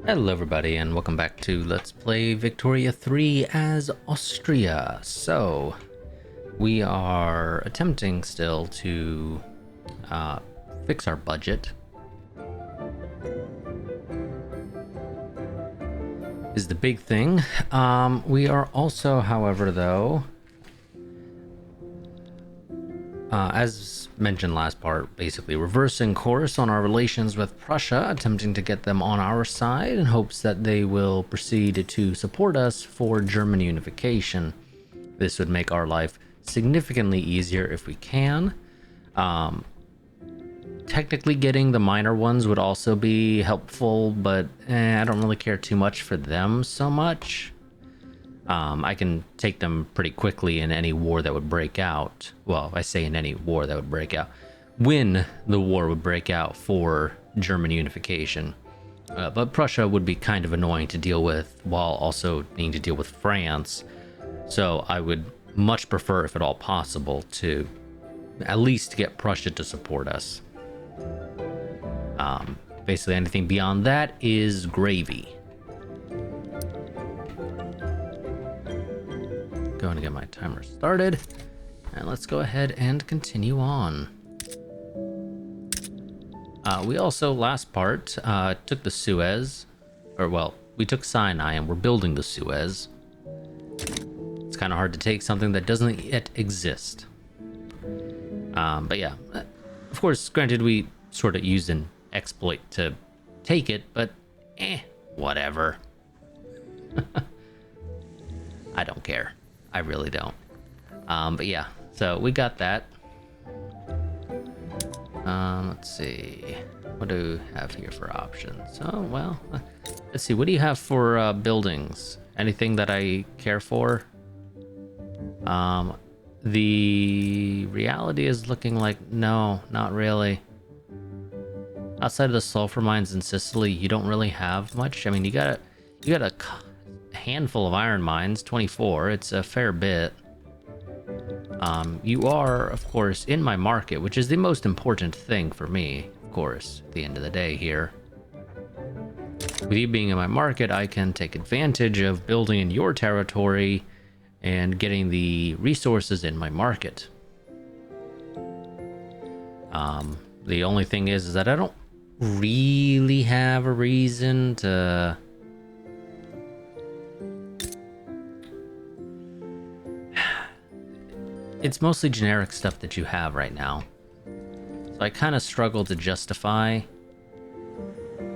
Hello everybody and welcome back to Let's Play Victoria 3 as Austria. So, we are attempting still to fix our budget. Is the big thing. We are also, however, though, as mentioned last part, basically reversing course on our relations with Prussia, attempting to get them on our side in hopes that they will proceed to support us for German unification. This would make our life significantly easier if we can. Technically getting the minor ones would also be helpful, but I don't really care too much for them so much. I can take them pretty quickly in any war that would break out. Well, I say in any war that would break out. When the war would break out for German unification. But Prussia would be kind of annoying to deal with while also needing to deal with France. So I would much prefer, if at all possible, to at least get Prussia to support us. Basically anything beyond that is gravy. Going to get my timer started, and let's go ahead and continue on. We also, last part, took the Suez, or well, we took Sinai and we're building the Suez. It's kind of hard to take something that doesn't yet exist. But yeah, of course, granted, we sort of used an exploit to take it, but whatever. I don't care. I really don't. But yeah, so we got that. Let's see. What do we have here for options? Oh, well, let's see. What do you have for buildings? Anything that I care for? The reality is looking like no, not really. Outside of the sulfur mines in Sicily, you don't really have much. I mean, you got a handful of iron mines, 24. It's a fair bit. You are, of course, in my market, which is the most important thing for me, of course, at the end of the day here. With you being in my market, I can take advantage of building in your territory and getting the resources in my market. The only thing is that I don't really have a reason to it's mostly generic stuff that you have right now. So I kind of struggle to justify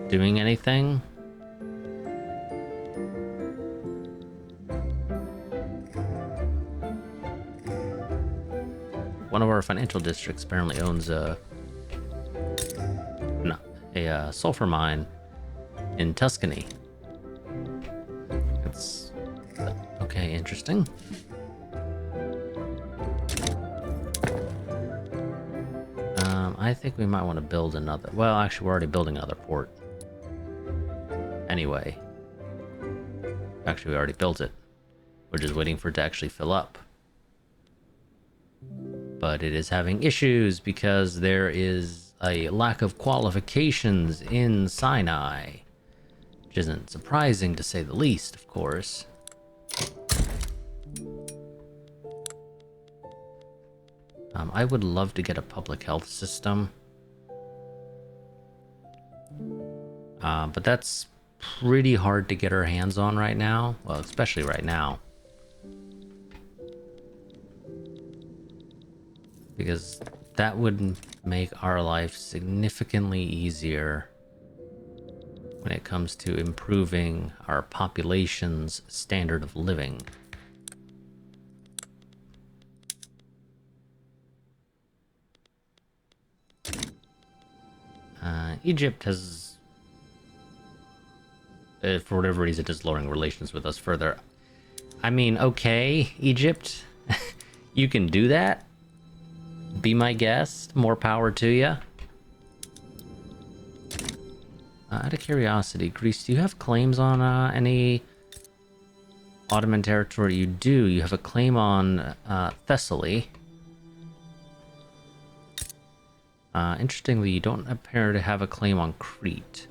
doing anything. One of our financial districts apparently owns a sulfur mine in Tuscany. It's okay, interesting. I think we might want to build another. Well, actually, we're already building another port. Anyway. Actually, we already built it. We're just waiting for it to actually fill up. But it is having issues because there is a lack of qualifications in Sinai. Which isn't surprising to say the least, of course. I would love to get a public health system. But that's pretty hard to get our hands on right now. Well, especially right now. Because that would make our life significantly easier when it comes to improving our population's standard of living. Egypt has, for whatever reason, is lowering relations with us further. I mean, okay, Egypt, you can do that. Be my guest. More power to you. Out of curiosity, Greece, do you have claims on any Ottoman territory? You do. You have a claim on Thessaly. Interestingly, you don't appear to have a claim on Crete.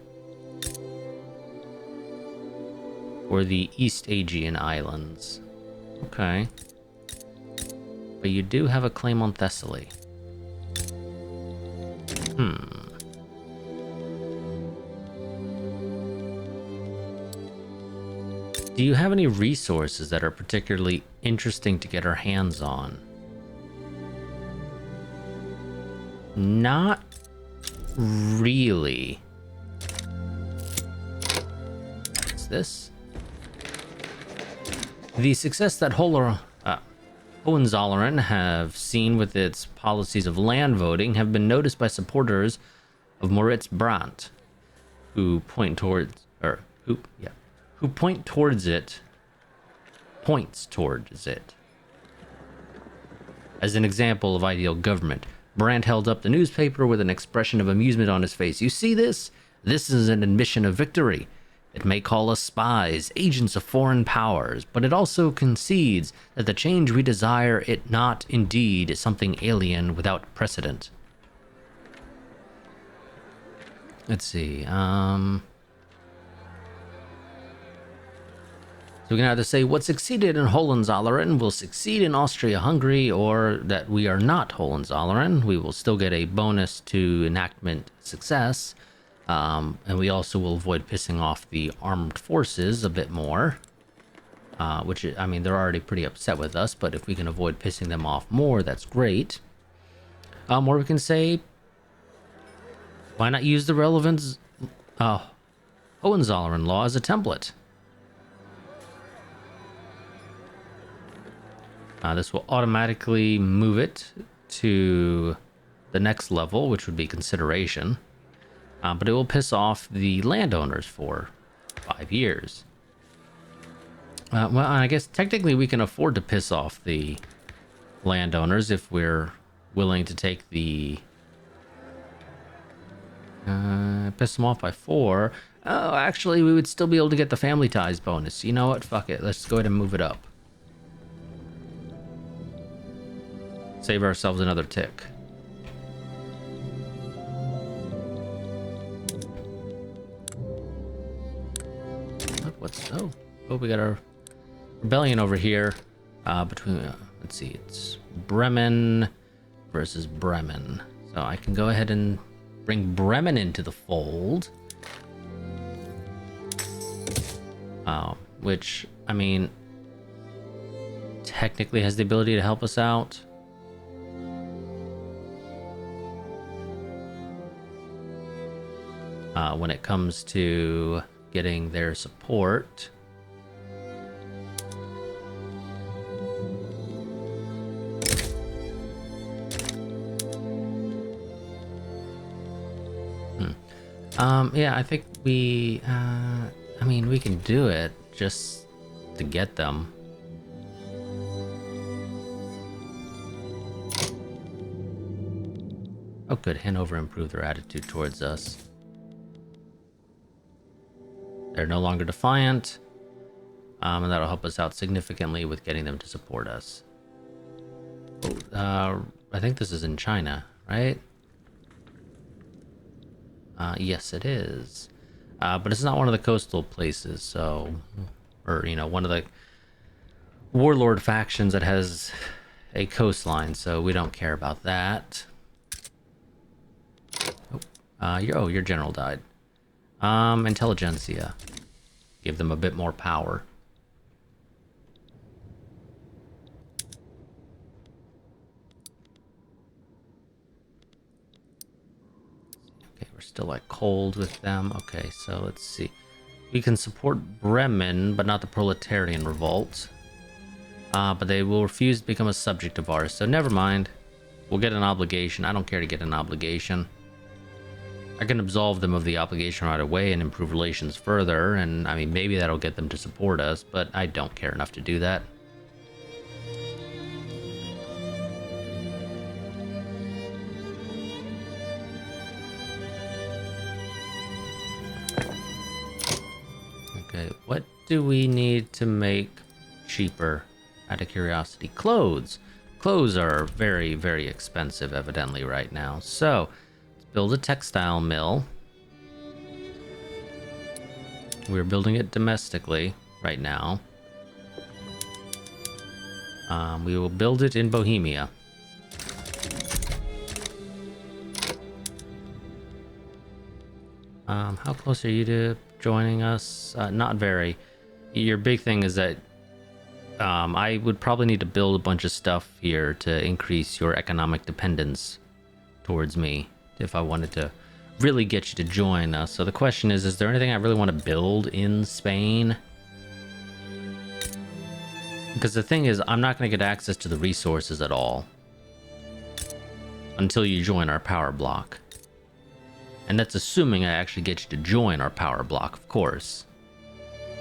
or the East Aegean Islands. Okay. But you do have a claim on Thessaly. Do you have any resources that are particularly interesting to get our hands on? Not really. What's this? The success that Hohenzollern have seen with its policies of land voting have been noticed by supporters of Moritz Brandt, who point towards it as an example of ideal government. Brandt held up the newspaper with an expression of amusement on his face. You see this? This is an admission of victory. It may call us spies, agents of foreign powers, but it also concedes that the change we desire it not indeed is something alien without precedent. Let's see, so we can either say what succeeded in Hohenzollern will succeed in Austria-Hungary, or that we are not Hohenzollern. We will still get a bonus to enactment success, and we also will avoid pissing off the armed forces a bit more, which, I mean, they're already pretty upset with us, but if we can avoid pissing them off more, that's great. Or we can say, why not use the relevant Hohenzollern law as a template? This will automatically move it to the next level, which would be consideration. But it will piss off the landowners for 5 years. Well, I guess technically we can afford to piss off the landowners if we're willing to take the... piss them off by 4. Oh, actually, we would still be able to get the family ties bonus. You know what? Fuck it. Let's go ahead and move it up. Save ourselves another tick. Oh, we got our rebellion over here. Between, let's see, it's Bremen versus Bremen. So I can go ahead and bring Bremen into the fold. Which, I mean, technically has the ability to help us out. When it comes to getting their support. Yeah, I think we, I mean, we can do it just to get them. Oh, good. Hanover improved their attitude towards us. They're no longer defiant, and that'll help us out significantly with getting them to support us. Oh, I think this is in China, right? Yes, it is. But it's not one of the coastal places, so... Or, you know, one of the warlord factions that has a coastline, so we don't care about that. Oh, your general died. Intelligentsia. Give them a bit more power. Okay, we're still like cold with them. Okay, so let's see. We can support Bremen, but not the proletarian revolt. But they will refuse to become a subject of ours, so never mind. We'll get an obligation. I don't care to get an obligation. I can absolve them of the obligation right away and improve relations further, and I mean, maybe that'll get them to support us, but I don't care enough to do that. Okay, what do we need to make cheaper? Out of curiosity, clothes. Clothes are very, very expensive, evidently, right now. So, build a textile mill. We're building it domestically. right now. We will build it in Bohemia. How close are you to joining us? Not very. Your big thing is that I would probably need to build a bunch of stuff here to increase your economic dependence towards me if I wanted to really get you to join us. So the question is there anything I really want to build in Spain? Because the thing is, I'm not going to get access to the resources at all until you join our power block. And that's assuming I actually get you to join our power block, of course.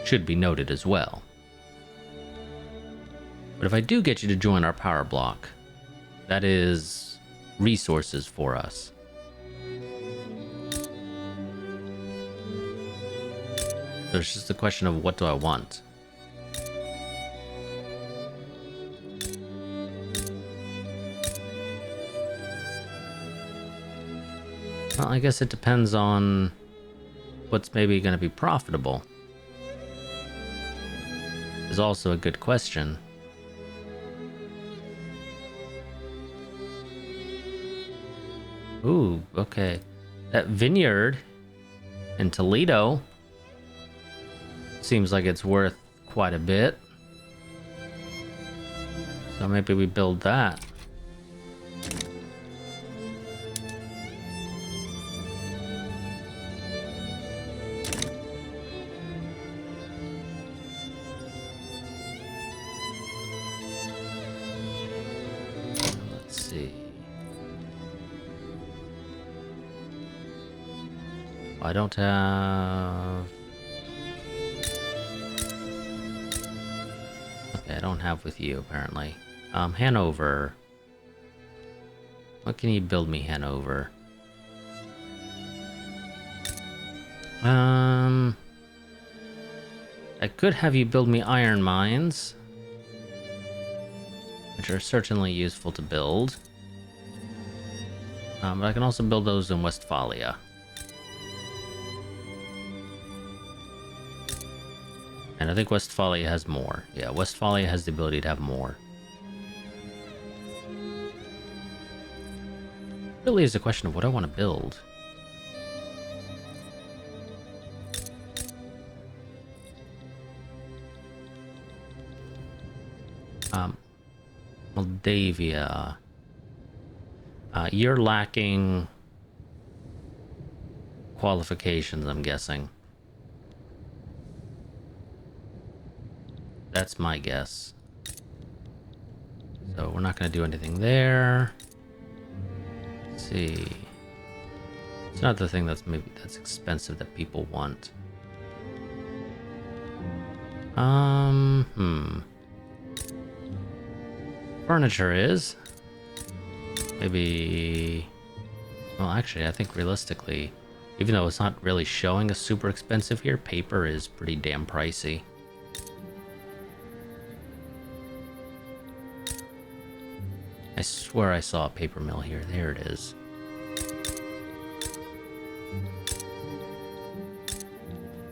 Should be noted as well. But if I do get you to join our power block, that is resources for us. So it's just a question of what do I want? Well, I guess it depends on what's maybe going to be profitable. Is also a good question. Ooh, okay. That vineyard in Toledo seems like it's worth quite a bit. So maybe we build that. Let's see. I don't have... Okay, I don't have with you, apparently. Hanover. What can you build me, Hanover? I could have you build me iron mines, which are certainly useful to build. But I can also build those in Westphalia. And I think Westphalia has more. Yeah, Westphalia has the ability to have more. Really is a question of what I want to build. Moldavia. You're lacking qualifications, I'm guessing. That's my guess. So we're not going to do anything there. Let's see. It's not the thing that's maybe that's expensive that people want. Furniture is. Maybe... Well, actually, I think realistically, even though it's not really showing us super expensive here, paper is pretty damn pricey. I swear I saw a paper mill here. There it is.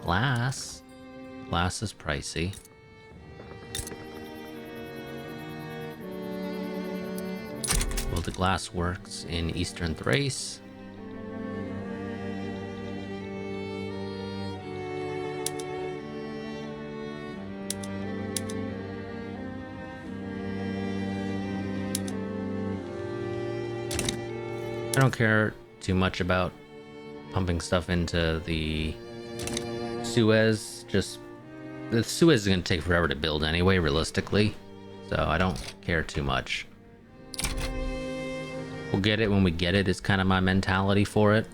Glass. Glass is pricey. Well, the glass works in Eastern Thrace. I don't care too much about pumping stuff into the Suez. Just the Suez is going to take forever to build anyway, realistically. So I don't care too much. We'll get it when we get it is kind of my mentality for it.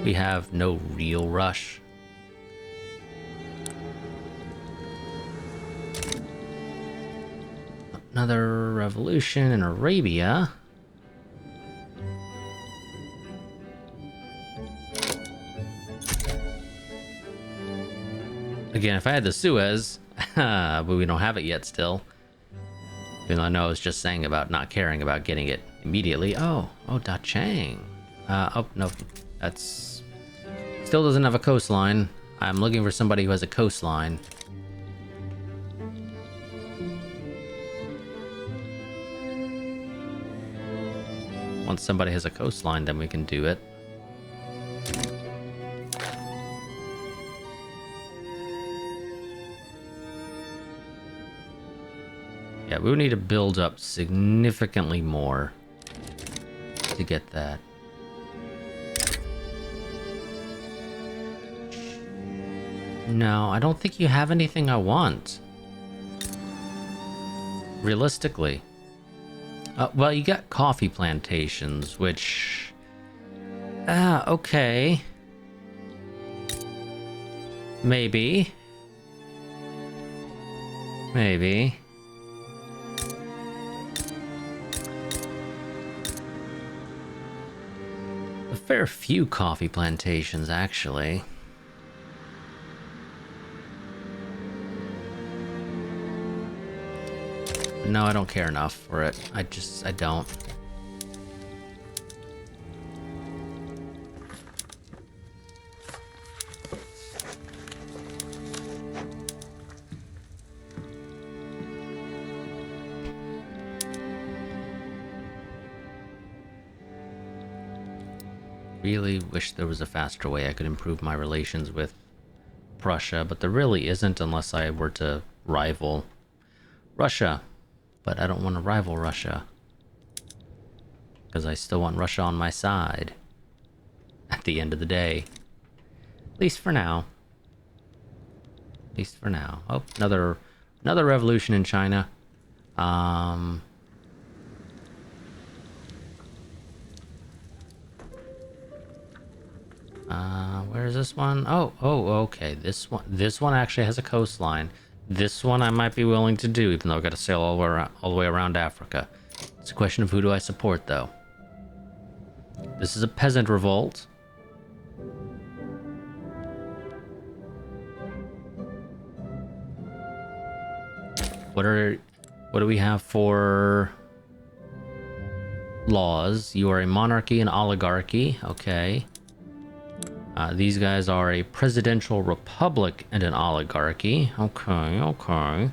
We have no real rush. Another revolution in Arabia. Again, if I had the Suez, but we don't have it yet still. Even though I know I was just saying about not caring about getting it immediately. Oh, Da Chang. Oh, no, that's... Still doesn't have a coastline. I'm looking for somebody who has a coastline. Once somebody has a coastline, then we can do it. Yeah, we would need to build up significantly more to get that. No, I don't think you have anything I want. Realistically. Well, you got coffee plantations, which... okay. Maybe. Maybe. A fair few coffee plantations, actually. No, I don't care enough for it. I don't. Really wish there was a faster way I could improve my relations with Prussia, but there really isn't unless I were to rival Russia. But I don't want to rival Russia. Because I still want Russia on my side. At the end of the day. At least for now. At least for now. Oh, another revolution in China. Where's this one? Oh, okay. This one actually has a coastline. This one I might be willing to do, even though I've got to sail all the way around Africa. It's a question of who do I support, though. This is a peasant revolt. What do we have for laws? You are a monarchy and oligarchy. Okay. These guys are a presidential republic and an oligarchy. Okay, okay.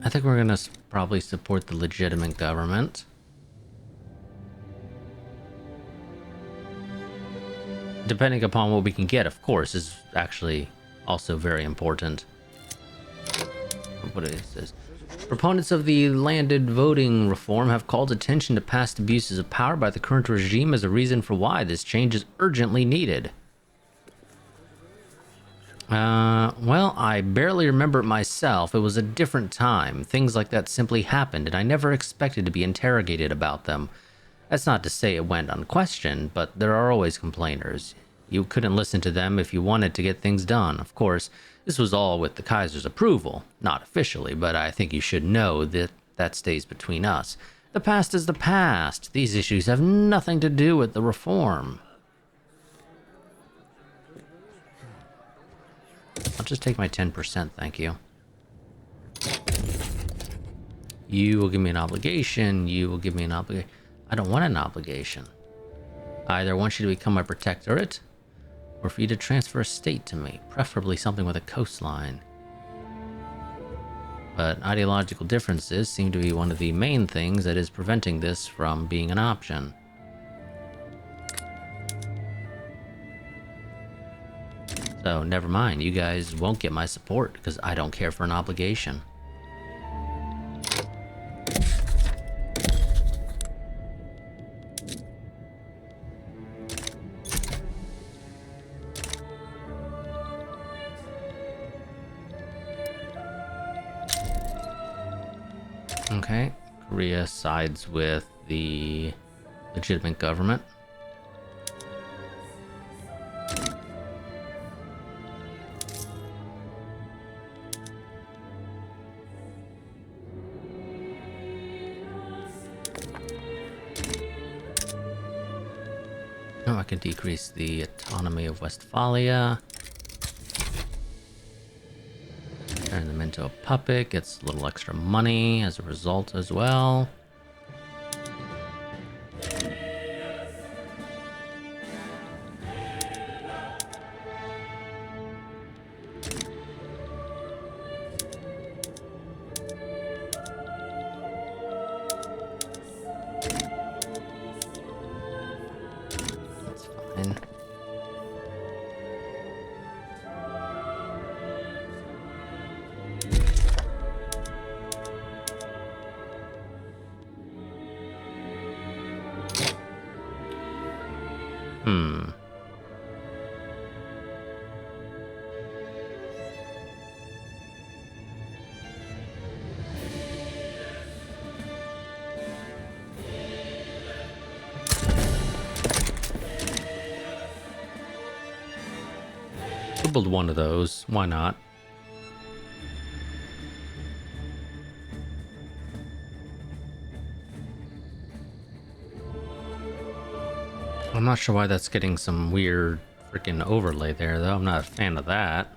I think we're gonna probably support the legitimate government. Depending upon what we can get, of course, is actually also very important. What is this? Proponents of the landed voting reform have called attention to past abuses of power by the current regime as a reason for why this change is urgently needed. Well, I barely remember it myself. It was a different time. Things like that simply happened, and I never expected to be interrogated about them. That's not to say it went unquestioned, but there are always complainers. You couldn't listen to them if you wanted to get things done. Of course, this was all with the Kaiser's approval. Not officially, but I think you should know that that stays between us. The past is the past. These issues have nothing to do with the reform. I'll just take my 10%, thank you. You will give me an obligation. You will give me an obligation. I don't want an obligation. I either want you to become my protectorate, or for you to transfer a state to me, preferably something with a coastline. But ideological differences seem to be one of the main things that is preventing this from being an option. So, never mind, you guys won't get my support, because I don't care for an obligation. Okay, Korea sides with the legitimate government. Oh, I can decrease the autonomy of Westphalia. Turn them into a puppet, gets a little extra money as a result as well. Hmm. We'll build one of those. Why not? I'm not sure why that's getting some weird freaking overlay there, though. I'm not a fan of that.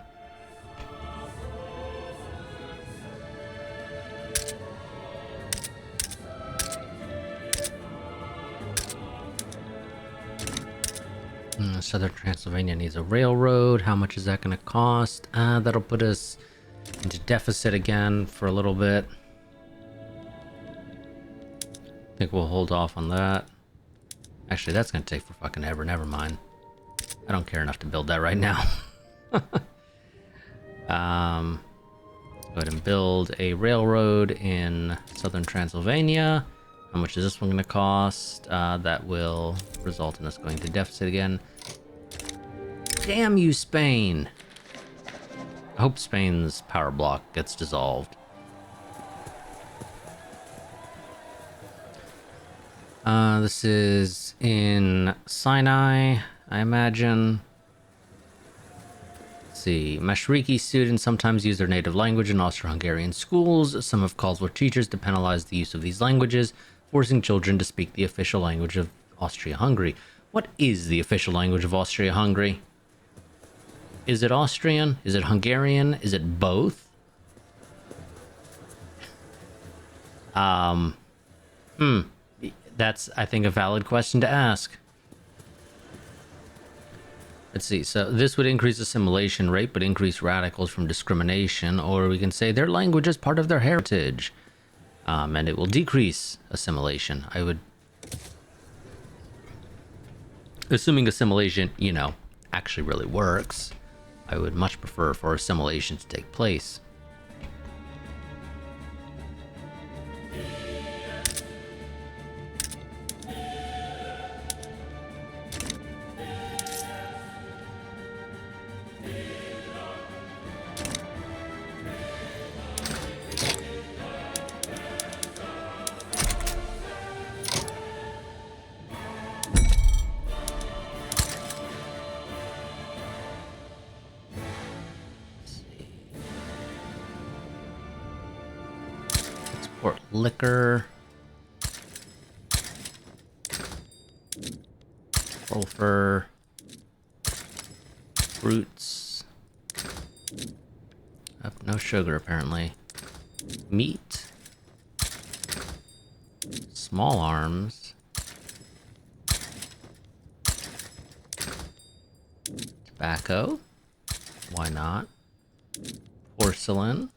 Southern Transylvania needs a railroad. How much is that going to cost? That'll put us into deficit again for a little bit. I think we'll hold off on that. Actually, that's going to take for fucking ever. Never mind. I don't care enough to build that right now. Go ahead and build a railroad in Southern Transylvania. How much is this one going to cost? That will result in us going to deficit again. Damn you, Spain! I hope Spain's power block gets dissolved. This is in Sinai, I imagine. Let's see. Mashariki students sometimes use their native language in Austro-Hungarian schools. Some have called for teachers to penalize the use of these languages, forcing children to speak the official language of Austria-Hungary. What is the official language of Austria-Hungary? Is it Austrian? Is it Hungarian? Is it both? That's, I think, a valid question to ask. Let's see. So this would increase assimilation rate, but increase radicals from discrimination. Or we can say their language is part of their heritage. And it will decrease assimilation. I would... Assuming assimilation, you know, actually really works, I would much prefer for assimilation to take place. Liquor, sulfur, fruits, no sugar apparently, meat, small arms, tobacco, why not, porcelain,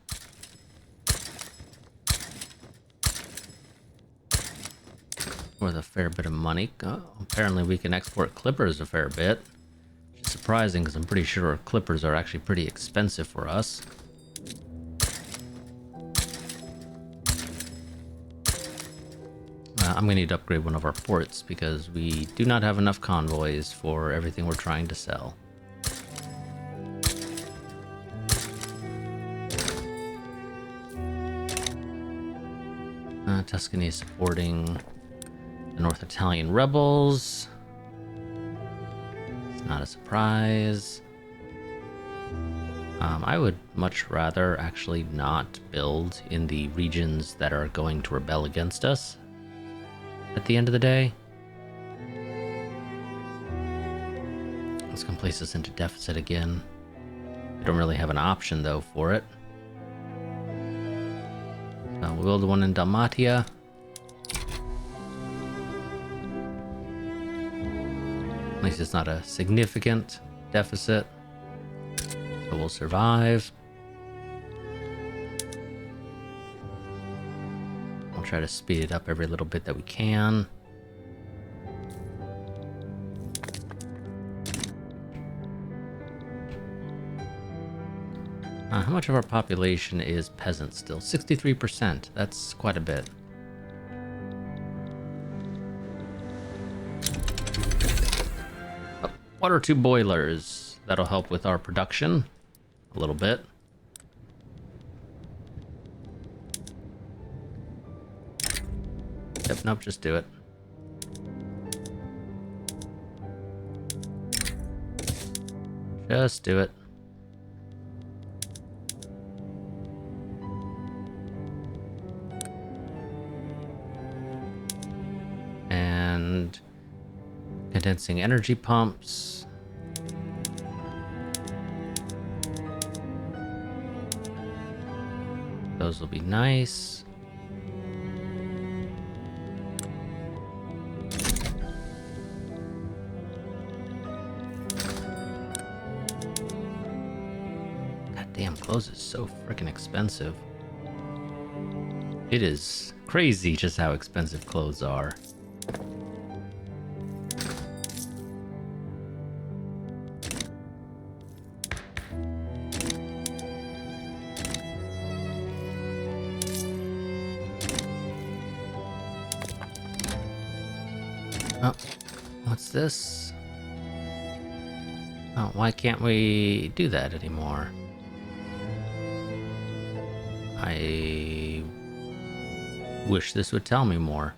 worth a fair bit of money. Oh, apparently we can export clippers a fair bit. Which is surprising because I'm pretty sure clippers are actually pretty expensive for us. I'm going to need to upgrade one of our ports because we do not have enough convoys for everything we're trying to sell. Tuscany is supporting the North Italian rebels. It's not a surprise. I would much rather actually not build in the regions that are going to rebel against us at the end of the day. This can place us into deficit again. I don't really have an option though for it. So we'll build one in Dalmatia. At least it's not a significant deficit, so we'll survive. We'll try to speed it up every little bit that we can. How much of our population is peasant still? 63%. That's quite a bit. water tube boilers. That'll help with our production a little bit. Yep, nope, just do it. Just do it. And condensing energy pumps. Those will be nice. Goddamn, clothes is so freaking expensive. It is crazy just how expensive clothes are. Oh, what's this? Oh, why can't we do that anymore? I wish this would tell me more.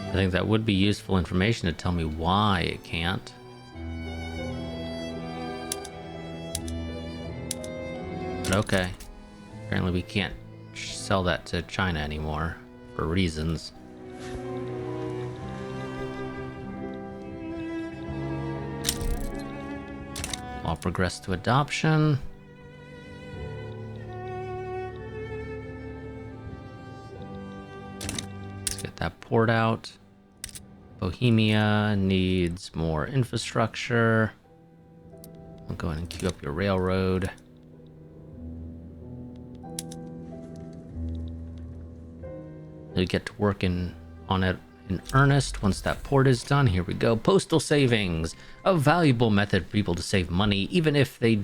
I think that would be useful information to tell me why it can't. But okay. Apparently we can't sell that to China anymore for reasons. I'll progress to adoption. Let's get that port out. Bohemia needs more infrastructure. I'll go ahead and queue up your railroad. You'll get to work on it in earnest once that port is done. Here we go. Postal savings, a valuable method for people to save money, even if they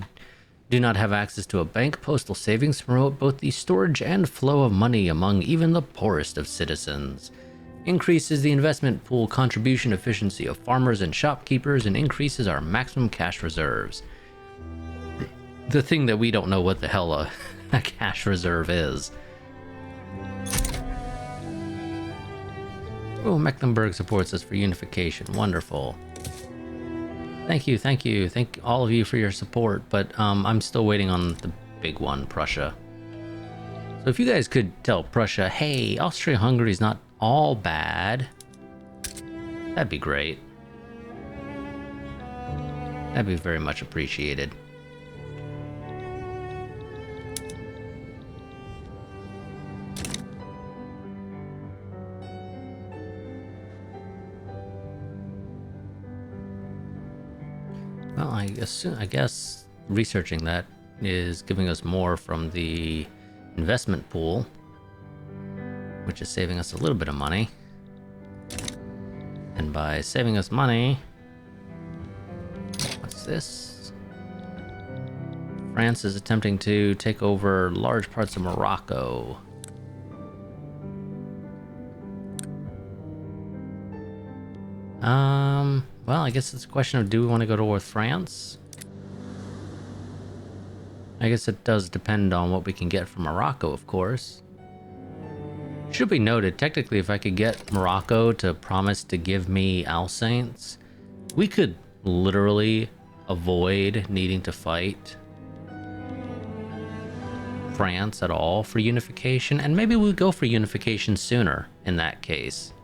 do not have access to a bank. Postal savings promote both the storage and flow of money among even the poorest of citizens. Increases the investment pool contribution efficiency of farmers and shopkeepers and increases our maximum cash reserves. The thing that we don't know what the hell a cash reserve is. Oh, Mecklenburg supports us for unification. Wonderful. Thank you, thank you. Thank all of you for your support, but I'm still waiting on the big one, Prussia. So if you guys could tell Prussia, hey, Austria-Hungary is not all bad, that'd be great. That'd be very much appreciated. Well, I guess researching that is giving us more from the investment pool, which is saving us a little bit of money. And by saving us money, what's this? France is attempting to take over large parts of Morocco. Well, I guess it's a question of, do we want to go to war with France? I guess it does depend on what we can get from Morocco, of course. Should be noted, technically, if I could get Morocco to promise to give me Alsace, we could literally avoid needing to fight France at all for unification, and maybe we would go for unification sooner in that case.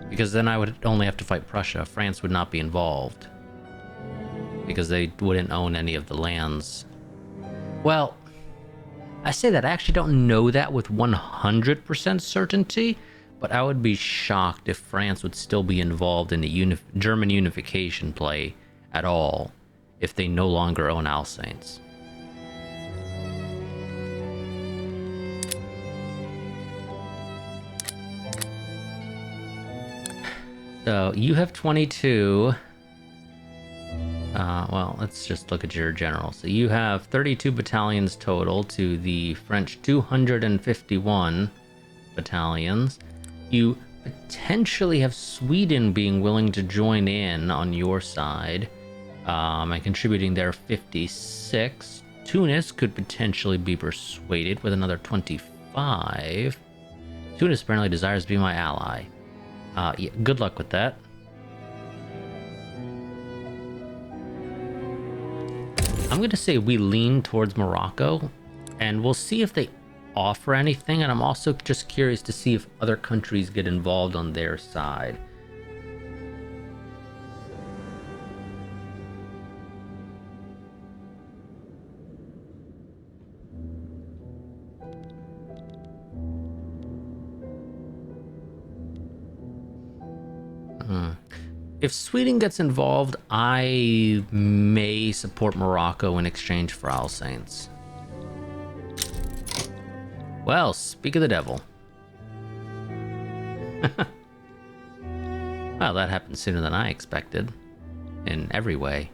Because then I would only have to fight Prussia. France would not be involved. Because they wouldn't own any of the lands. Well, I say that I actually don't know that with 100% certainty, but I would be shocked if France would still be involved in the German unification play at all if they no longer own Alsace. So you have 22. Well, let's just look at your general. So you have 32 battalions total to the French 251 battalions. You potentially have Sweden being willing to join in on your side, and contributing their 56. Tunis could potentially be persuaded with another 25. Tunis apparently desires to be my ally. Yeah, good luck with that. I'm going to say we lean towards Morocco, and we'll see if they offer anything, and I'm also just curious to see if other countries get involved on their side. If Sweden gets involved, I may support Morocco in exchange for Alsace. Well, speak of the devil. Well, that happened sooner than I expected. In every way.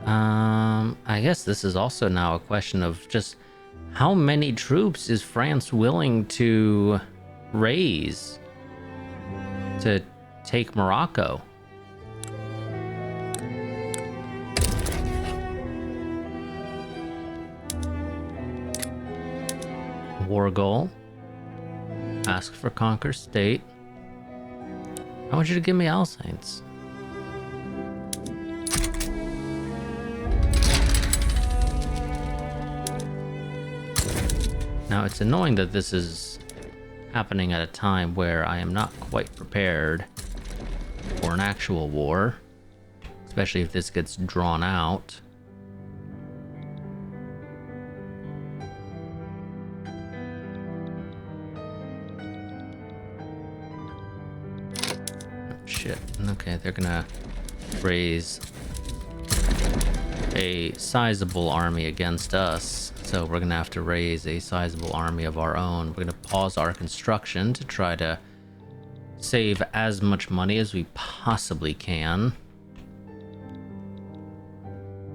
I guess this is also now a question of just how many troops is France willing to raise to take Morocco? War goal. Ask for conquer state. I want you to give me Alsace. Now it's annoying that this is happening at a time where I am not quite prepared for an actual war, especially if this gets drawn out. Shit. Okay, they're gonna raise a sizable army against us, so we're gonna have to raise a sizable army of our own. We're gonna pause our construction to try to save as much money as we possibly can.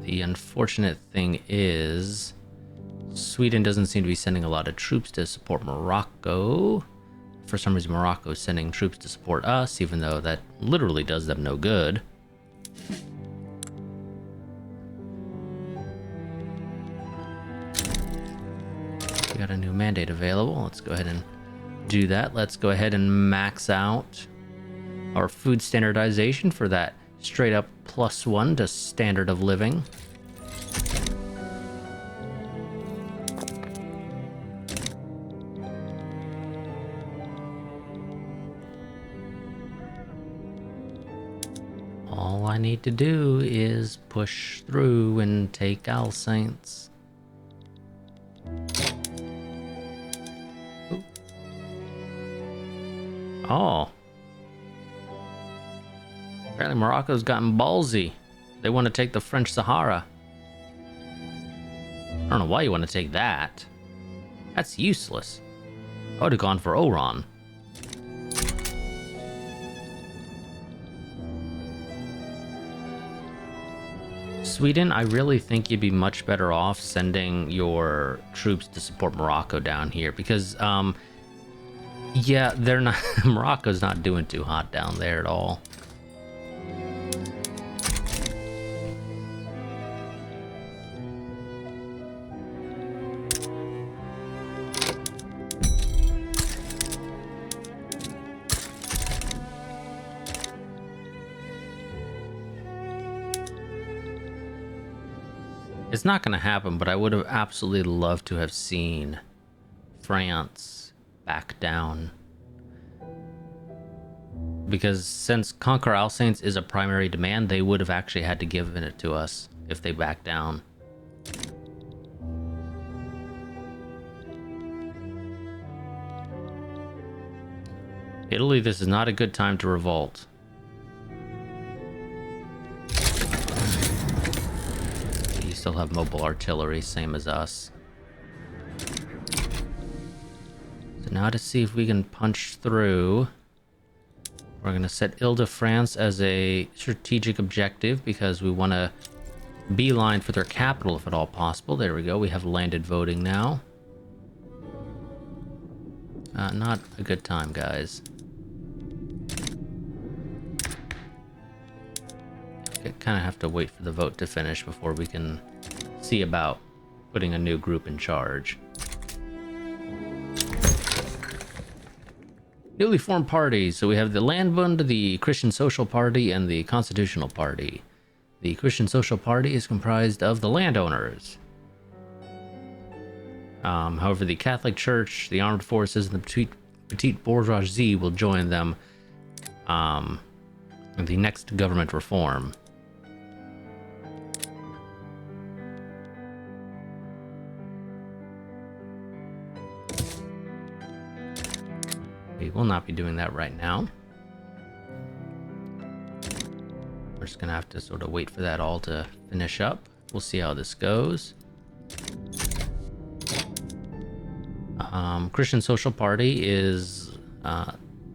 The unfortunate thing is Sweden doesn't seem to be sending a lot of troops to support Morocco. For some reason, Morocco is sending troops to support us, even though that literally does them no good. We got a new mandate available. Let's go ahead and do that. Let's go ahead and max out our food standardization for that straight up +1 to standard of living. All I need to do is push through and take Alsace. Oh. Apparently Morocco's gotten ballsy. They want to take the French Sahara. I don't know why you want to take that. That's useless. I would have gone for Oran. Sweden, I really think you'd be much better off sending your troops to support Morocco down here because, yeah, they're not. Morocco's not doing too hot down there at all. It's not going to happen, but I would have absolutely loved to have seen France back down. Because since Conquer Alsace is a primary demand, they would have actually had to give it to us if they back down. Italy, this is not a good time to revolt. You still have mobile artillery, same as us. So now to see if we can punch through. We're going to set Ile-de-France as a strategic objective because we want to beeline for their capital if at all possible. There we go. We have landed voting now. Not a good time, guys. Kind of have to wait for the vote to finish before we can see about putting a new group in charge. Newly formed parties. So we have the Landbund, the Christian Social Party, and the Constitutional Party. The Christian Social Party is comprised of the landowners. However, the Catholic Church, the armed forces, and the petite bourgeoisie will join them in the next government reform. We will not be doing that right now. We're just gonna have to sort of wait for that all to finish up. We'll see how this goes. Christian Social Party is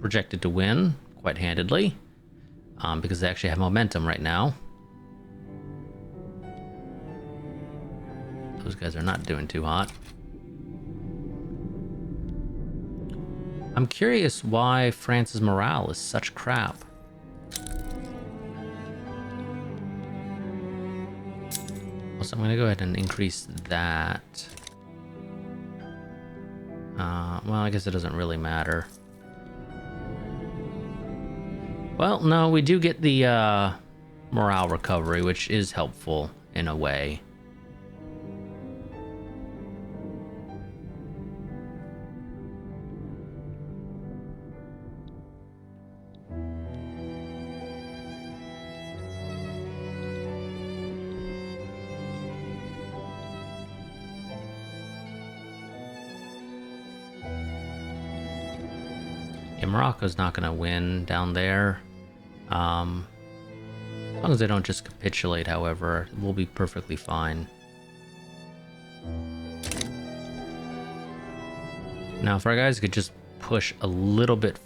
projected to win quite handedly because they actually have momentum right now. Those guys are not doing too hot. I'm curious why France's morale is such crap. So I'm going to go ahead and increase that. Well, I guess it doesn't really matter. Well, no, we do get the morale recovery, which is helpful in a way. Morocco's not going to win down there. As long as they don't just capitulate, however, we'll be perfectly fine. Now, if our guys could just push a little bit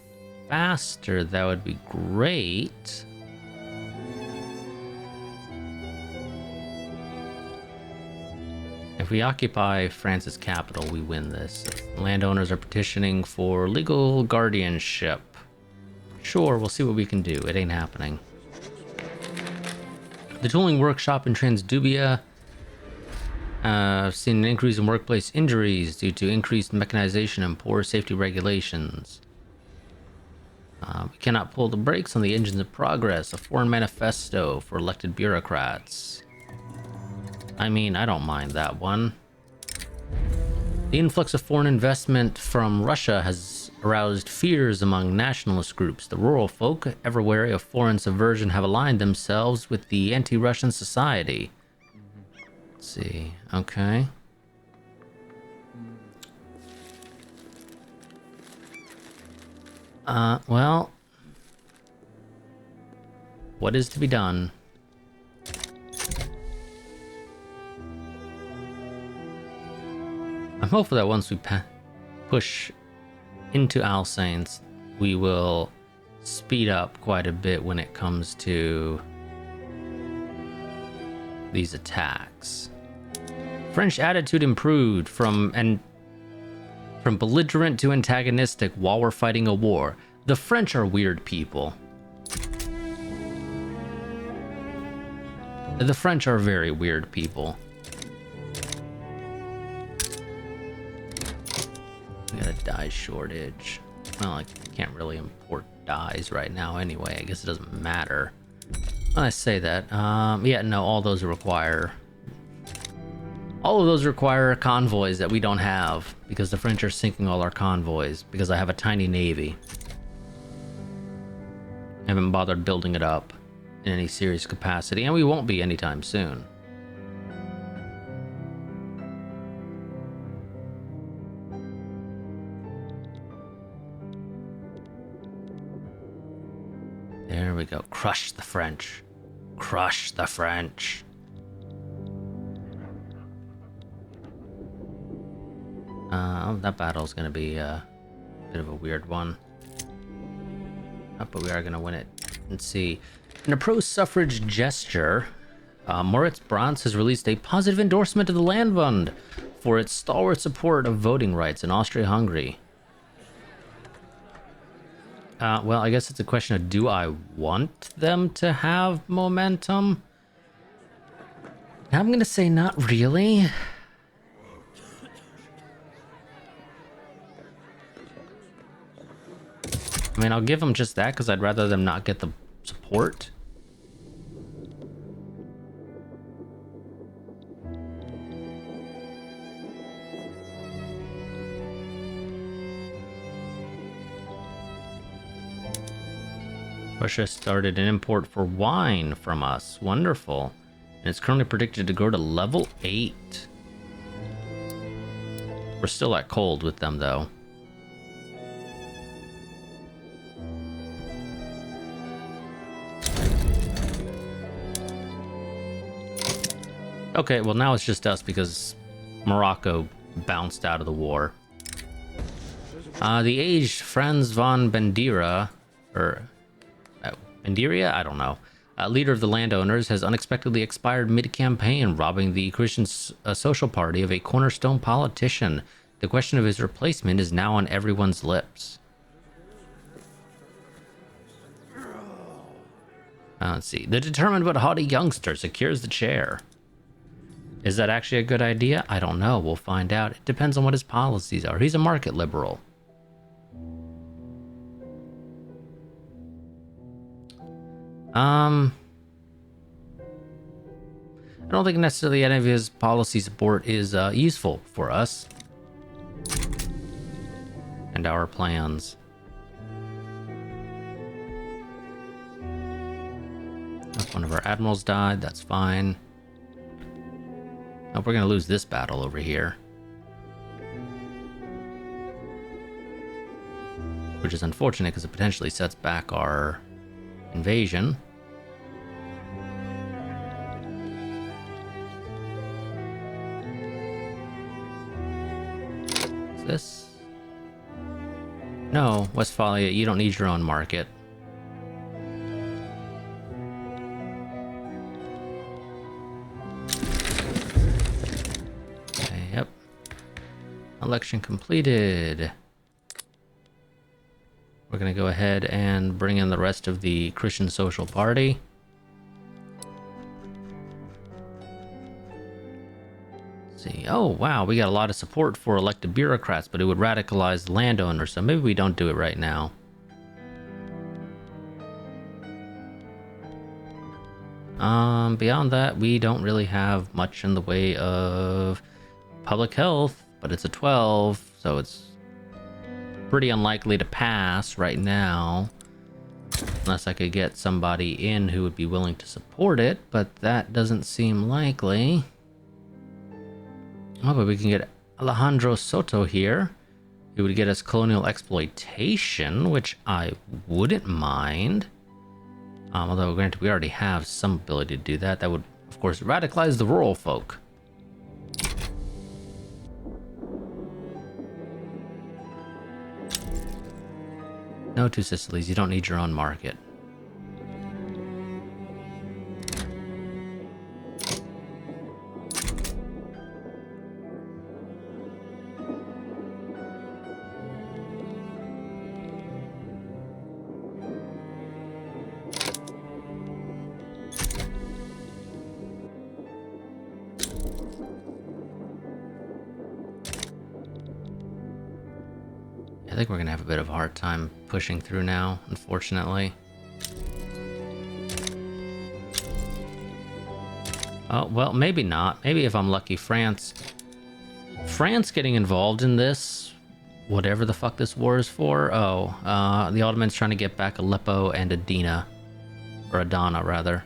faster, that would be great. If we occupy France's capital, we win this. Landowners are petitioning for legal guardianship. Sure, we'll see what we can do. It ain't happening. The tooling workshop in Transdubia seen an increase in workplace injuries due to increased mechanization and poor safety regulations. We cannot pull the brakes on the engines of progress. A foreign manifesto for elected bureaucrats. I mean, I don't mind that one. The influx of foreign investment from Russia has aroused fears among nationalist groups. The rural folk, ever wary of foreign subversion, have aligned themselves with the anti-Russian society. Let's see. Okay. Well, what is to be done? I'm hopeful that once we push into Alsace, we will speed up quite a bit when it comes to these attacks. French attitude improved from belligerent to antagonistic while we're fighting a war. The French are weird people. The French are very weird people. We got a dye shortage. Well, I can't really import dyes right now anyway. I guess it doesn't matter. When I say that, yeah, no, all of those require convoys that we don't have because the French are sinking all our convoys because I have a tiny navy. I haven't bothered building it up in any serious capacity, and we won't be anytime soon. There we go. Crush the French. Crush the French. That battle's gonna be a bit of a weird one. But we are going to win it. Let's see. In a pro-suffrage gesture, Moritz Brantz has released a positive endorsement of the Land Fund for its stalwart support of voting rights in Austria-Hungary. Well, I guess it's a question of, do I want them to have momentum? I'm going to say not really. I mean, I'll give them just that because I'd rather them not get the support. Russia started an import for wine from us. Wonderful. And it's currently predicted to go to level 8. We're still at cold with them, though. Okay, well now it's just us because Morocco bounced out of the war. The aged Franz von Bandera, or Banderia? I don't know. Leader of the landowners has unexpectedly expired mid-campaign, robbing the Christian Social Party of a cornerstone politician. The question of his replacement is now on everyone's lips. Let's see. The determined but haughty youngster secures the chair. Is that actually a good idea? I don't know. We'll find out. It depends on what his policies are. He's a market liberal. I don't think necessarily any of his policy support is useful for us and our plans. If one of our admirals died, that's fine. Oh, we're gonna lose this battle over here, which is unfortunate because it potentially sets back our invasion. Is this? No, Westphalia, you don't need your own market. Okay, yep. Election completed. We're going to go ahead and bring in the rest of the Christian Social Party. Let's see. Oh, wow. We got a lot of support for elected bureaucrats, but it would radicalize the landowners, so maybe we don't do it right now. Beyond that, we don't really have much in the way of public health, but it's a 12, so it's pretty unlikely to pass right now, unless I could get somebody in who would be willing to support it, but that doesn't seem likely. Oh, but we can get Alejandro Soto here. He would get us colonial exploitation, which I wouldn't mind. Although, granted, we already have some ability to do that. That would, of course, radicalize the rural folk. No, Two Sicilies, you don't need your own market. I think we're gonna have a bit of a hard time pushing through now, unfortunately. Oh, well, maybe not. Maybe if I'm lucky, France getting involved in this, whatever the fuck this war is for. Oh, the Ottomans trying to get back Aleppo and Adana, or Adana rather,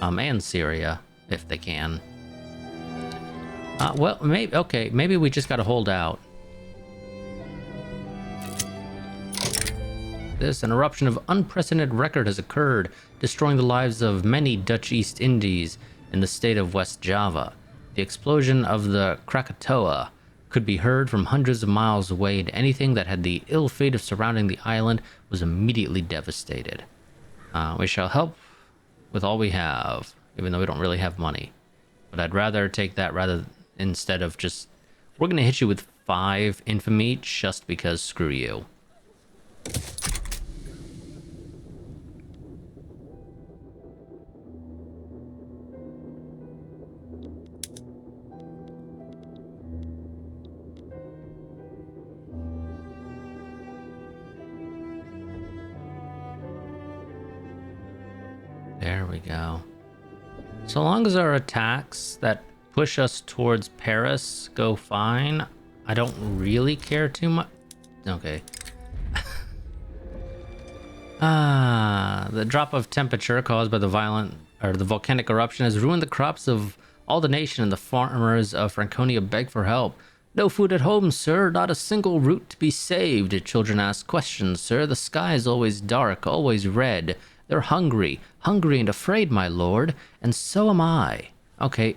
and Syria if they can. Well, maybe, okay, maybe we just gotta hold out. An eruption of unprecedented record has occurred, destroying the lives of many Dutch East Indies in the state of West Java. The explosion of the Krakatoa could be heard from hundreds of miles away, and anything that had the ill fate of surrounding the island was immediately devastated. We shall help with all we have, even though we don't really have money. But I'd rather take that instead of just... We're going to hit you with 5 infamy just because screw you. There we go. So long as our attacks that push us towards Paris go fine, I don't really care too much. Okay. The drop of temperature caused by the volcanic eruption has ruined the crops of all the nation, and the farmers of Franconia beg for help. No food at home, sir, not a single root to be saved. Children ask questions, sir. The sky is always dark, always red. They're hungry and afraid, my lord, and so am I. Okay,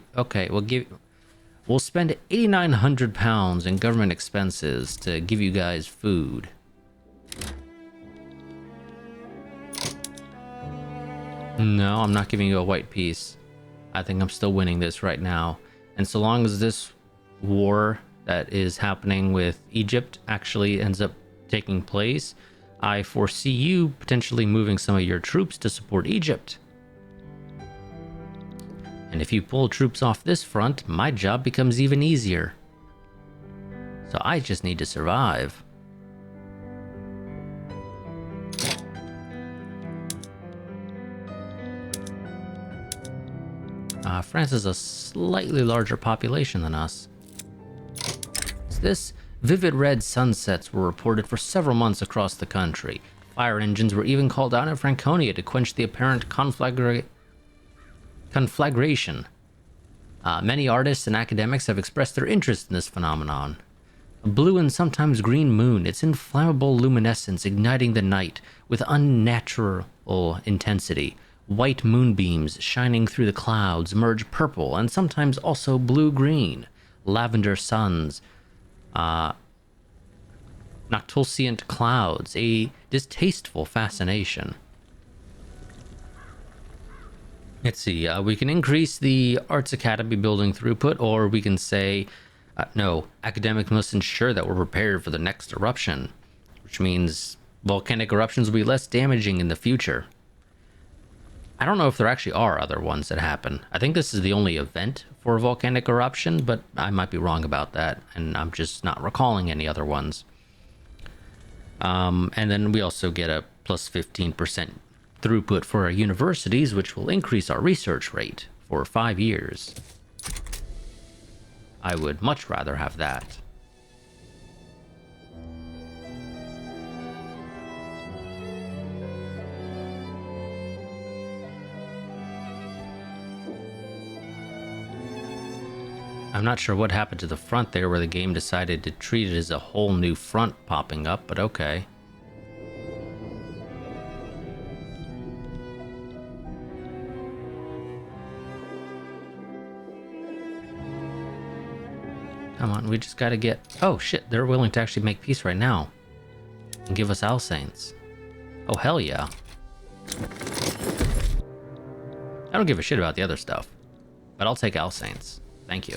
we'll spend 8,900 pounds in government expenses to give you guys food. No, I'm not giving you a white piece. I think I'm still winning this right now. And so long as this war that is happening with Egypt actually ends up taking place, I foresee you potentially moving some of your troops to support Egypt. And if you pull troops off this front, my job becomes even easier. So I just need to survive. France has a slightly larger population than us. This vivid red sunsets were reported for several months across the country. Fire engines were even called out in Franconia to quench the apparent conflagration. Many artists and academics have expressed their interest in this phenomenon. A blue and sometimes green moon, its inflammable luminescence igniting the night with unnatural intensity. White moonbeams shining through the clouds merge purple and sometimes also blue-green. Lavender suns, noctilucent clouds, a distasteful fascination. Let's see, we can increase the Arts Academy building throughput, or we can say, no, academics must ensure that we're prepared for the next eruption, which means volcanic eruptions will be less damaging in the future. I don't know if there actually are other ones that happen. I think this is the only event for a volcanic eruption, but I might be wrong about that, and I'm just not recalling any other ones. And then we also get a plus 15% throughput for our universities, which will increase our research rate for 5 years. I would much rather have that. I'm not sure what happened to the front there, where the game decided to treat it as a whole new front popping up, but okay. Come on, we just gotta get... Oh shit, they're willing to actually make peace right now. And give us Alsace. Oh hell yeah. I don't give a shit about the other stuff. But I'll take Alsace. Thank you.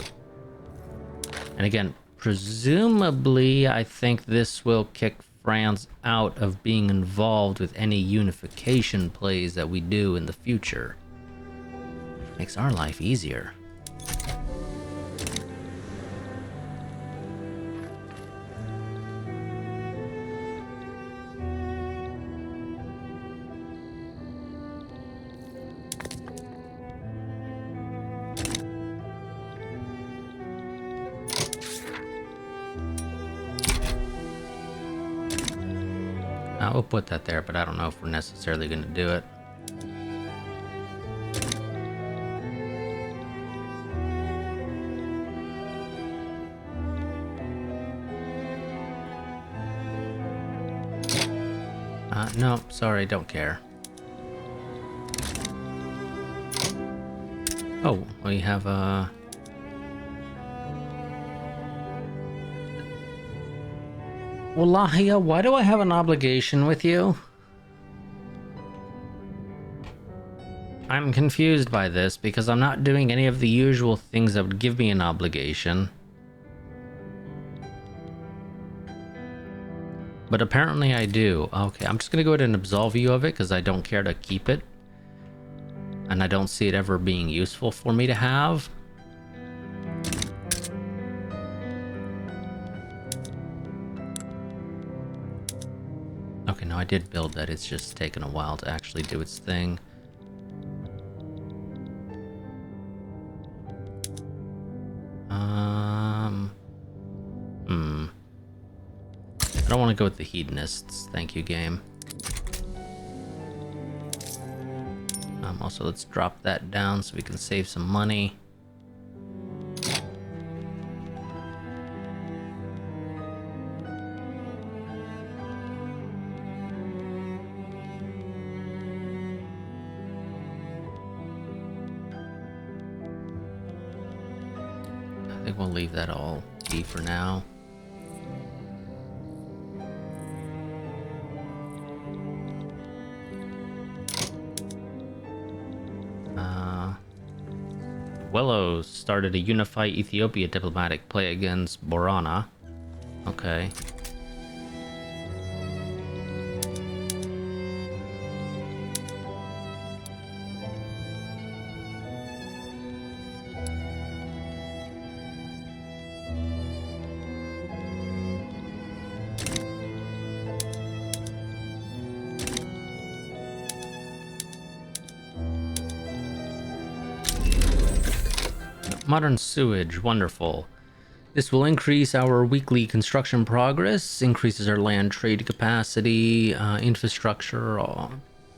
And again, presumably, I think this will kick France out of being involved with any unification plays that we do in the future. Makes our life easier. We'll put that there, but I don't know if we're necessarily going to do it. No, sorry, don't care. Oh, we have a... Wallahia, why do I have an obligation with you? I'm confused by this because I'm not doing any of the usual things that would give me an obligation. But apparently I do. Okay, I'm just gonna go ahead and absolve you of it because I don't care to keep it. And I don't see it ever being useful for me to have. Okay, no, I did build that. It's just taken a while to actually do its thing. I don't want to go with the hedonists. Thank you, game. Also, let's drop that down so we can save some money. I think we'll leave that all be for now. Wello started a Unify Ethiopia diplomatic play against Borana. Okay. Modern sewage, wonderful. This will increase our weekly construction progress, increases our land trade capacity, infrastructure, a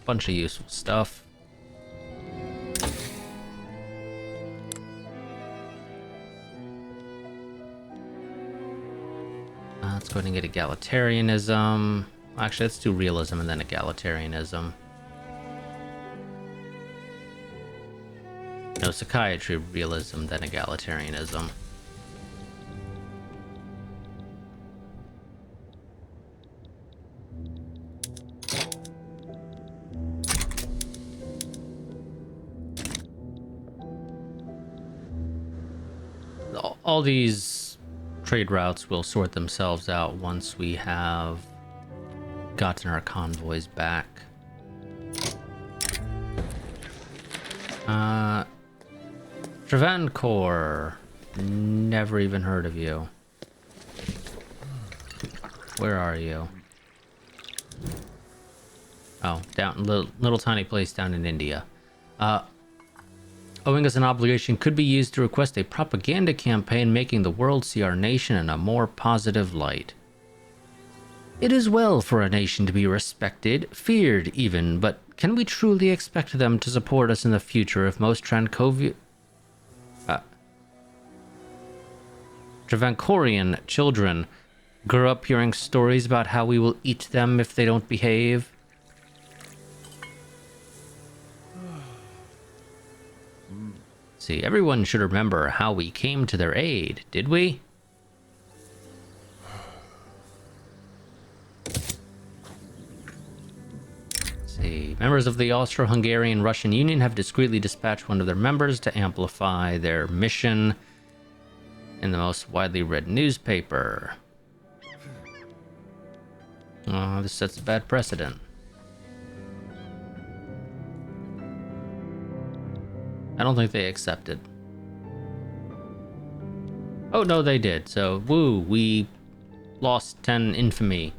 bunch of useful stuff. Let's go ahead and get egalitarianism. Actually, let's do realism and then egalitarianism. No, psychiatry, realism, then egalitarianism. All these trade routes will sort themselves out once we have gotten our convoys back. Travancore. Never even heard of you. Where are you? Oh, down little tiny place down in India. Owing us an obligation could be used to request a propaganda campaign making the world see our nation in a more positive light. It is well for a nation to be respected, feared even, but can we truly expect them to support us in the future if most Travancorian children grew up hearing stories about how we will eat them if they don't behave? See, everyone should remember how we came to their aid, did we? See, members of the Austro-Hungarian-Russian Union have discreetly dispatched one of their members to amplify their mission in the most widely read newspaper. Oh, this sets a bad precedent. I don't think they accepted. Oh, no, they did. So, woo, we lost 10 infamy.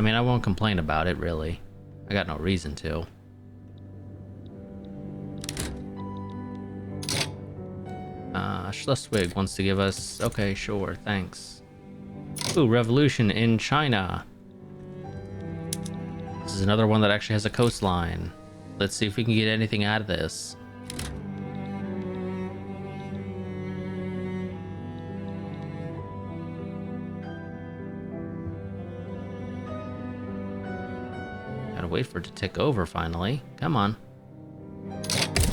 I mean, I won't complain about it, really. I got no reason to. Schleswig wants to give us... Okay, sure, thanks. Ooh, revolution in China. This is another one that actually has a coastline. Let's see if we can get anything out of this. Gotta wait for it to tick over finally. Come on.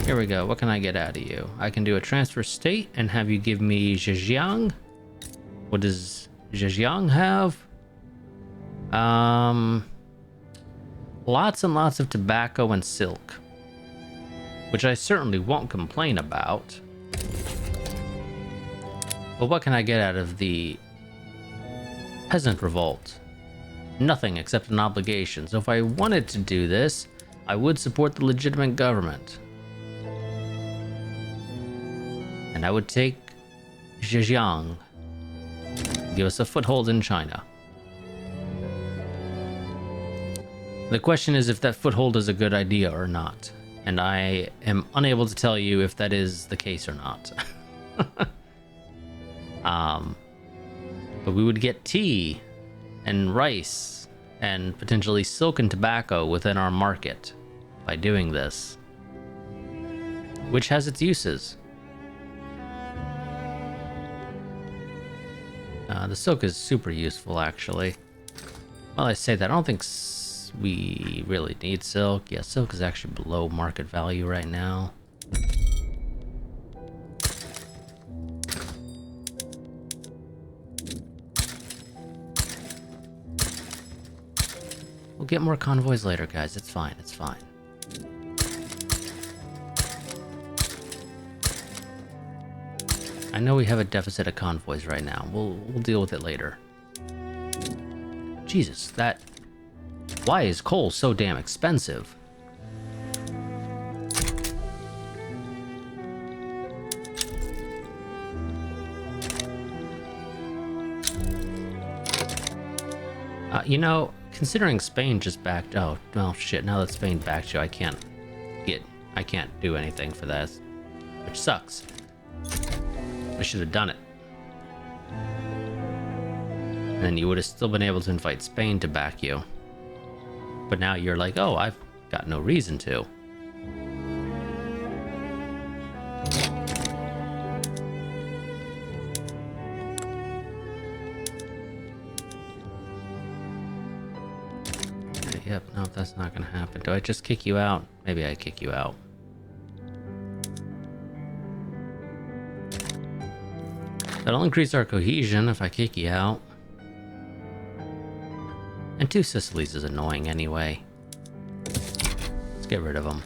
Here we go. What can I get out of you? I can do a transfer state and have you give me Zhejiang. What does Zhejiang have? Lots and lots of tobacco and silk. which I certainly won't complain about. But what can I get out of the peasant revolt? Nothing except an obligation. So if I wanted to do this, I would support the legitimate government. And I would take Zhejiang, give us a foothold in China. The question is if that foothold is a good idea or not, and I am unable to tell you if that is the case or not. But we would get tea and rice and potentially silk and tobacco within our market by doing this, which has its uses. The silk is super useful, actually. Well, I say that, I don't think we really need silk. Yeah, silk is actually below market value right now. We'll get more convoys later, guys. It's fine, it's fine. I know we have a deficit of convoys right now. We'll deal with it later. Jesus, that... Why is coal so damn expensive? You know, considering Spain just backed... Oh, well, shit, now that Spain backed you, I can't do anything for that, which sucks. I should have done it. And then you would have still been able to invite Spain to back you. But now you're like, oh, I've got no reason to. Yep, no, that's not gonna happen. Do I just kick you out? Maybe I kick you out. That'll increase our cohesion if I kick you out. And 2 Sicilies is annoying anyway. Let's get rid of them.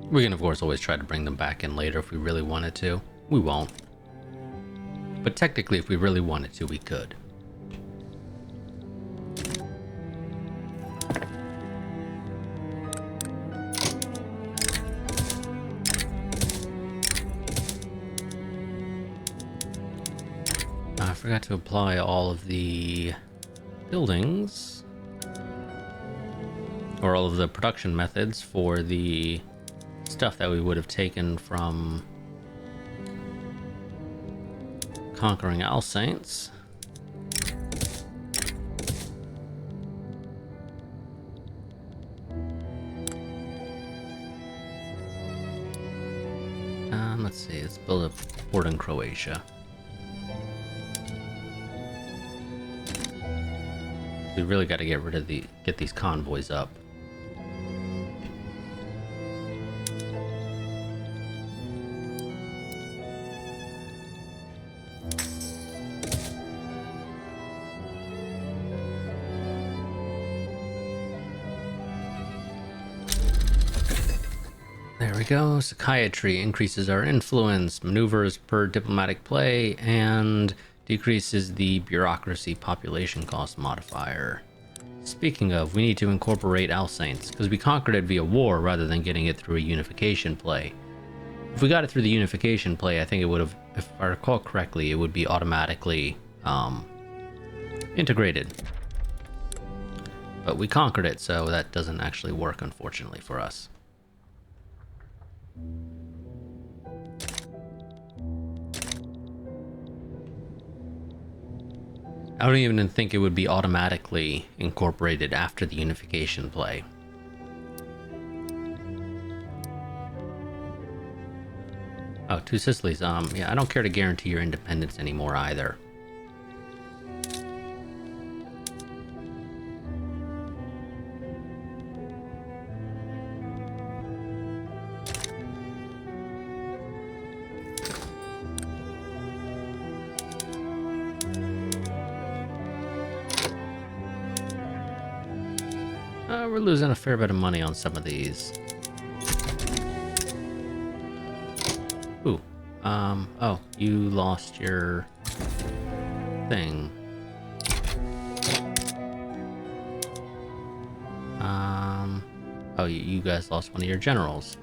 We can, of course, always try to bring them back in later if we really wanted to. We won't. But technically, if we really wanted to, we could. I forgot to apply all of the buildings, or all of the production methods for the stuff that we would have taken from conquering Alsace. Let's see, let's build a port in Croatia. We really got to get rid of get these convoys up. There we go. Psychiatry increases our influence, maneuvers per diplomatic play, and decreases the bureaucracy population cost modifier. Speaking of, we need to incorporate Alsace, because we conquered it via war rather than getting it through a unification play. If we got it through the unification play, I think it would have, if I recall correctly, it would be automatically integrated. But we conquered it, so that doesn't actually work, unfortunately, for us. I don't even think it would be automatically incorporated after the unification play. Oh, 2 Sicilies. Yeah, I don't care to guarantee your independence anymore either. We're losing a fair bit of money on some of these. Ooh. Oh, you lost your thing. Oh, you guys lost one of your generals.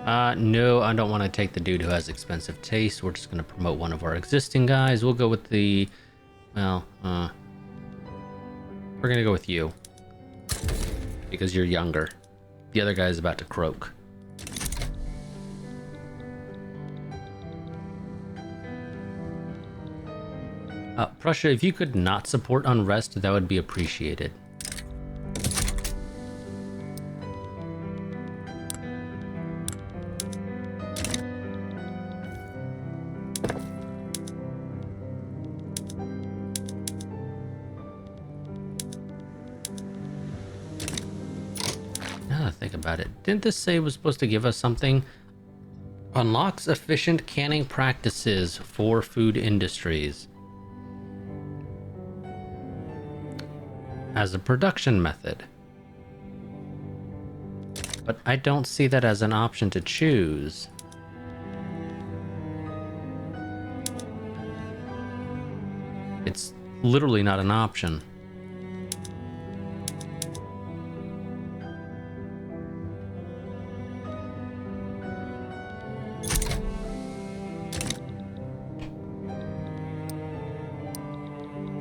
No, I don't want to take the dude who has expensive taste. We're just going to promote one of our existing guys. We'll go with the... Well, we're going to go with you. Because you're younger. The other guy's about to croak. Prussia, if you could not support unrest, that would be appreciated. Now that I think about it, didn't this say it was supposed to give us something? Unlocks efficient canning practices for food industries. As a production method. But I don't see that as an option to choose. It's literally not an option.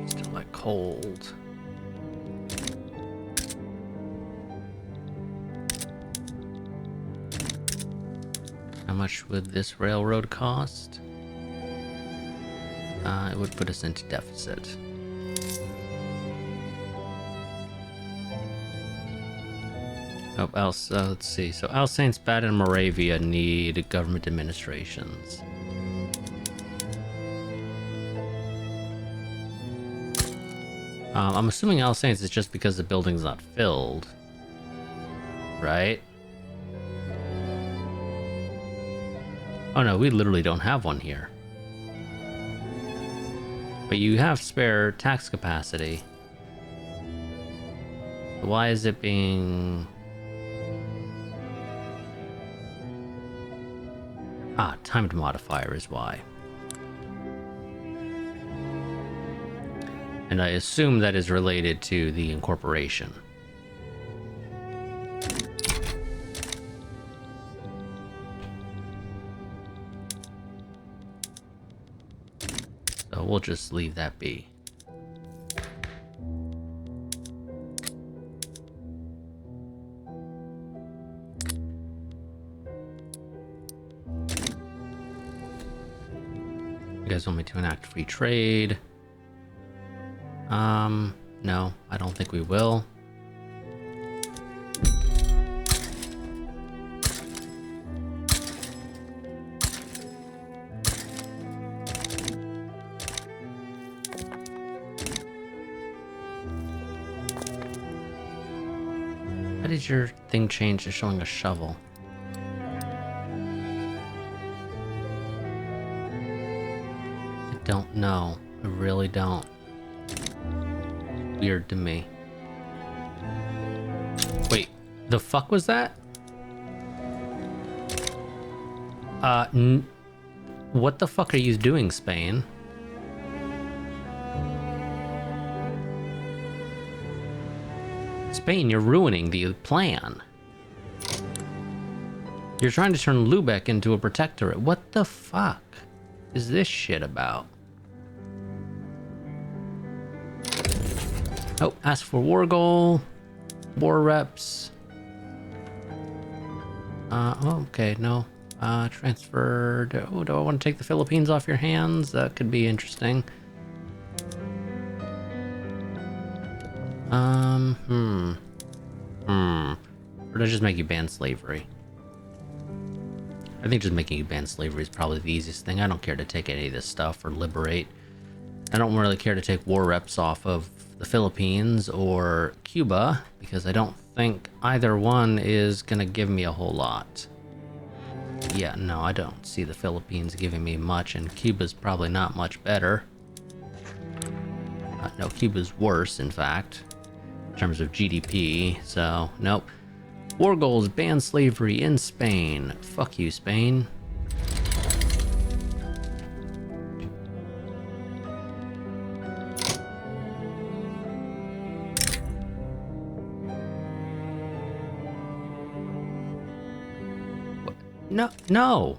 Still like cold. How much would this railroad cost? It would put us into deficit. Oh, let's see. So Alsace, Baden, and Moravia need government administrations. I'm assuming Alsace is just because the building's not filled. Right? Oh no, we literally don't have one here. But you have spare tax capacity. Why is it being... timed modifier is why. And I assume that is related to the incorporation. So we'll just leave that be. You guys want me to enact free trade? No, I don't think we will. How did your thing change to showing a shovel? I don't know. I really don't. Weird to me. Wait, the fuck was that? What the fuck are you doing, Spain? Spain, you're ruining the plan. You're trying to turn Lubeck into a protectorate. What the fuck is this shit about? Oh, ask for war goal. War reps. Oh, okay, no. Transfer. Do I want to take the Philippines off your hands? That could be interesting. Or does it just make you ban slavery? I think just making you ban slavery is probably the easiest thing. I don't care to take any of this stuff or liberate. I don't really care to take war reps off of the Philippines or Cuba, because I don't think either one is gonna give me a whole lot. Yeah, no, I don't see the Philippines giving me much, and Cuba's probably not much better. No, Cuba's worse, in fact. terms of GDP, so nope. War goals, ban slavery in Spain. Fuck you, Spain. What? No, no.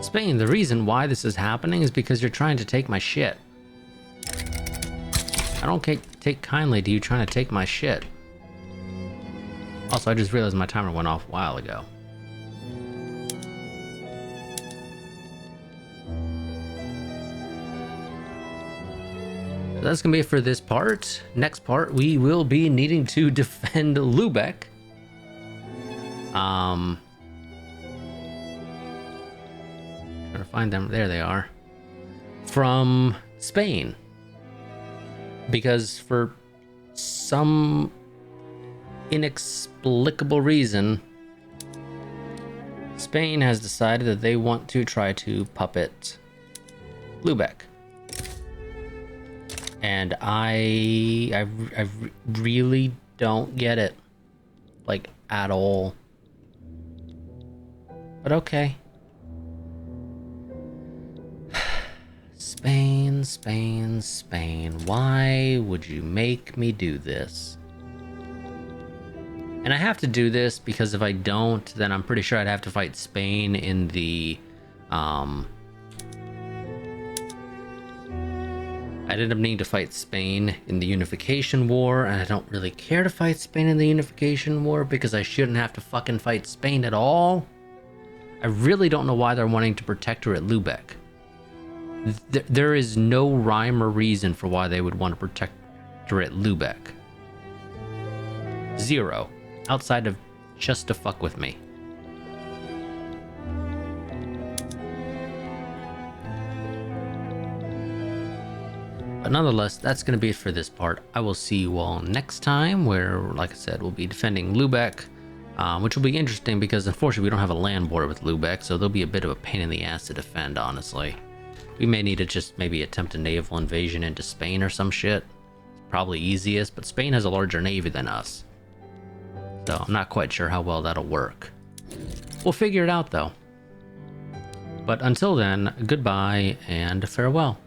Spain, the reason why this is happening is because you're trying to take my shit. I don't take kindly to you trying to take my shit. Also, I just realized my timer went off a while ago. So that's gonna be it for this part. Next part, we will be needing to defend Lubeck. Trying to find them. There they are. From Spain. Because for some inexplicable reason, Spain has decided that they want to try to puppet Lubeck. And I really don't get it. Like, at all. But okay. Spain, Spain, Spain. Why would you make me do this? And I have to do this because if I don't, then I'm pretty sure I'd have to fight Spain in the, I'd end up needing to fight Spain in the Unification War, and I don't really care to fight Spain in the Unification War because I shouldn't have to fucking fight Spain at all. I really don't know why they're wanting to protectorate Lubeck. There is no rhyme or reason for why they would want to protectorate Lubeck. Zero. Outside of just to fuck with me. But nonetheless, that's going to be it for this part. I will see you all next time where, like I said, we'll be defending Lubeck, which will be interesting because unfortunately we don't have a land border with Lubeck, so there'll be a bit of a pain in the ass to defend, honestly. We may need to just maybe attempt a naval invasion into Spain or some shit. It's probably easiest, but Spain has a larger navy than us. So I'm not quite sure how well that'll work. We'll figure it out though. But until then, goodbye and farewell.